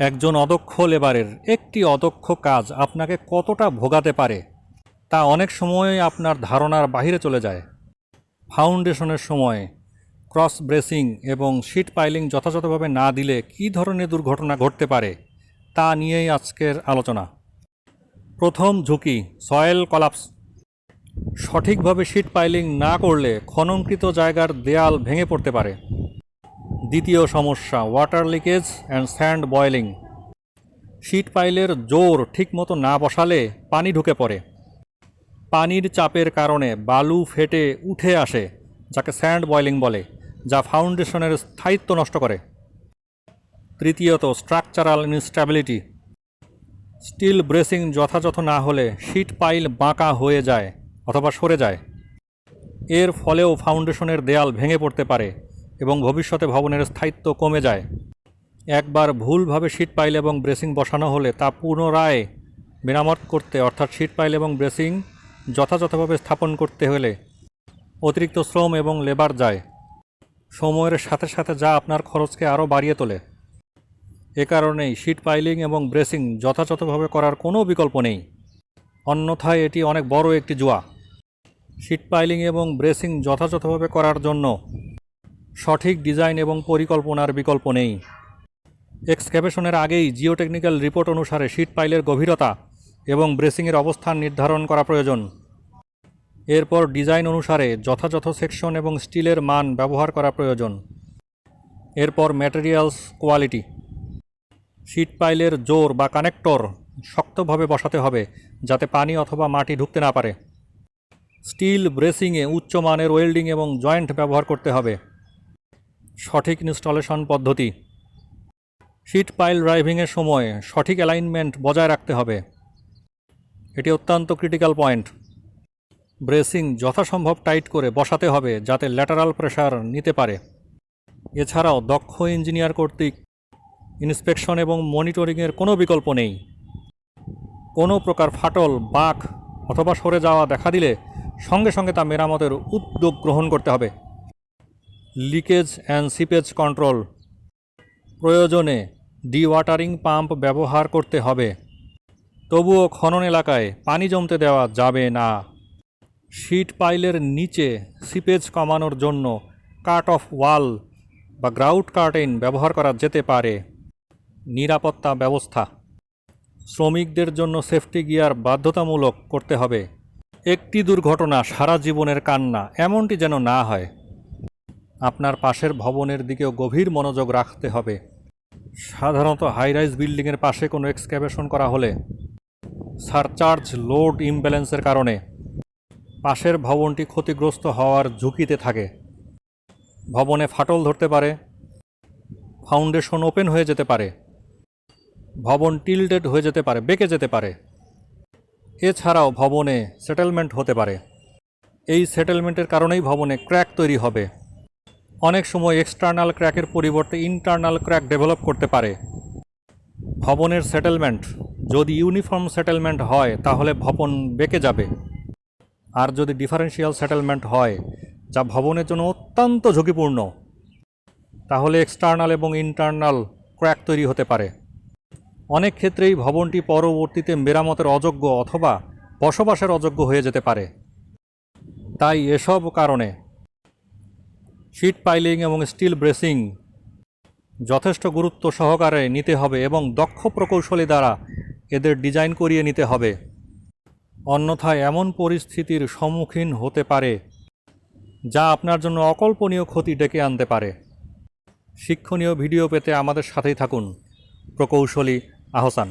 একজন অদক্ষ লেবারের একটি অদক্ষ কাজ আপনাকে কতটা ভোগাতে পারে তা অনেক সময় আপনার ধারণার বাইরে চলে যায়। ফাউন্ডেশনের সময় ক্রস ব্রেসিং এবং শীট পাইলিং যথাযথভাবে না দিলে কী ধরনের দুর্ঘটনা ঘটতে পারে তা নিয়েই আজকের আলোচনা। প্রথম ঝুঁকি, সয়েল কলাপস। সঠিকভাবে শীট পাইলিং না করলে খননকৃত জায়গার দেয়াল ভেঙে পড়তে পারে। দ্বিতীয় সমস্যা, water leakage and sand boiling. Sheet পাইলের জোর ঠিকমতো না বসালে পানি ঢুকে পড়ে। পানির চাপের কারণে বালু ফেটে উঠে আসে, যাকে স্যান্ড বয়েলিং বলে, যা ফাউন্ডেশনের স্থায়িত্ব নষ্ট করে। তৃতীয়ত, স্ট্রাকচারাল ইনস্ট্যাবিলিটি। স্টিল ব্রেসিং যথাযথ না হলে শীট পাইল বাঁকা হয়ে যায় অথবা সরে যায়। এর ফলেও ফাউন্ডেশনের দেয়াল ভেঙে পড়তে পারে এবং ভবিষ্যতে ভবনের স্থায়িত্ব কমে যায়। একবার ভুলভাবে শীট পাইল এবং ব্রেসিং বসানো হলে তা পুনরায় মেরামত করতে, অর্থাৎ শীট পাইল এবং ব্রেসিং যথাযথভাবে স্থাপন করতে হলে অতিরিক্ত শ্রম এবং লেবার যায়, সময়ের সাথে সাথে যা আপনার খরচকে আরও বাড়িয়ে তোলে। এ কারণেই শীট পাইলিং এবং ব্রেসিং যথাযথভাবে করার কোনো বিকল্প নেই, অন্যথায় এটি অনেক বড় একটি জুয়া। শীট পাইলিং এবং ব্রেসিং যথাযথভাবে করার জন্য সঠিক ডিজাইন এবং পরিকল্পনার বিকল্প নেই। এক্সক্যাভেশনের আগেই জিওটেকনিক্যাল রিপোর্ট অনুসারে শীট পাইলের গভীরতা এবং ব্রেসিংয়ের অবস্থান নির্ধারণ করা প্রয়োজন। এরপর ডিজাইন অনুসারে যথাযথ সেকশন এবং স্টিলের মান ব্যবহার করা প্রয়োজন। এরপর ম্যাটেরিয়ালস কোয়ালিটি। শীট পাইলের জোর বা কানেক্টর শক্তভাবে বসাতে হবে যাতে পানি অথবা মাটি ঢুকতে না পারে। স্টিল ব্রেসিংয়ে উচ্চমানের ওয়েল্ডিং এবং জয়েন্ট ব্যবহার করতে হবে। সঠিক ইনস্টলেশন পদ্ধতি। শীট পাইল ড্রাইভিংয়ের সময় সঠিক অ্যালাইনমেন্ট বজায় রাখতে হবে, এটি অত্যন্ত ক্রিটিক্যাল পয়েন্ট। ব্রেসিং যথাসম্ভব টাইট করে বসাতে হবে যাতে ল্যাটারাল প্রেসার নিতে পারে। এছাড়াও দক্ষ ইঞ্জিনিয়ার কর্তৃক ইন্সপেকশন এবং মনিটরিংয়ের কোনো বিকল্প নেই। কোনো প্রকার ফাটল, বাঁক অথবা সরে যাওয়া দেখা দিলে সঙ্গে সঙ্গে তা মেরামতের উদ্যোগ গ্রহণ করতে হবে। Leakage and seepage control. প্রয়োজনে ডিওয়াটারিং পাম্প ব্যবহার করতে হবে, তবুও খনন এলাকায় পানি জমতে দেওয়া যাবে না। শীট পাইলের নিচে সিপেজ কমানোর জন্য কাট অফ ওয়াল বা গ্রাউট কার্টেন ব্যবহার করা যেতে পারে। নিরাপত্তা ব্যবস্থা। শ্রমিকদের জন্য সেফটি গিয়ার বাধ্যতামূলক করতে হবে। একটি দুর্ঘটনা সারা জীবনের কান্না, এমনটি যেন না হয়। আপনার পাশের ভবনের দিকেও গভীর মনোযোগ রাখতে হবে। সাধারণত হাইরাইজ বিল্ডিংয়ের পাশে কোনো এক্সক্যাভেশন করা হলে সারচার্জ লোড ইমব্যালেন্সের কারণে পাশের ভবনটি ক্ষতিগ্রস্ত হওয়ার ঝুঁকিতে থাকে। ভবনে ফাটল ধরতে পারে, ফাউন্ডেশন ওপেন হয়ে যেতে পারে, ভবন টিল্টেড হয়ে যেতে পারে, বেঁকে যেতে পারে। এছাড়াও ভবনে সেটেলমেন্ট হতে পারে। এই সেটেলমেন্টের কারণেই ভবনে ক্র্যাক তৈরি হবে। অনেক সময় এক্সটার্নাল ক্র্যাকের পরিবর্তে ইন্টারনাল ক্র্যাক ডেভেলপ করতে পারে। ভবনের সেটেলমেন্ট যদি ইউনিফর্ম সেটেলমেন্ট হয় তাহলে ভবন বেঁকে যাবে, আর যদি ডিফারেন্সিয়াল সেটেলমেন্ট হয় যা ভবনের জন্য অত্যন্ত ঝুঁকিপূর্ণ, তাহলে এক্সটার্নাল এবং ইন্টারনাল ক্র্যাক তৈরি হতে পারে। অনেক ক্ষেত্রেই ভবনটি পরবর্তীতে মেরামতের অযোগ্য অথবা বসবাসের অযোগ্য হয়ে যেতে পারে। তাই এসব কারণে শীট পাইলিং এবং স্টিল ব্রেসিং যথেষ্ট গুরুত্ব সহকারে নিতে হবে এবং দক্ষ প্রকৌশলী দ্বারা এদের ডিজাইন করিয়ে নিতে হবে, অন্যথায় এমন পরিস্থিতির সম্মুখীন হতে পারে যা আপনার জন্য অকল্পনীয় ক্ষতি ডেকে আনতে পারে। শিক্ষণীয় ভিডিও পেতে আমাদের সাথেই থাকুন। প্রকৌশলী আহসান।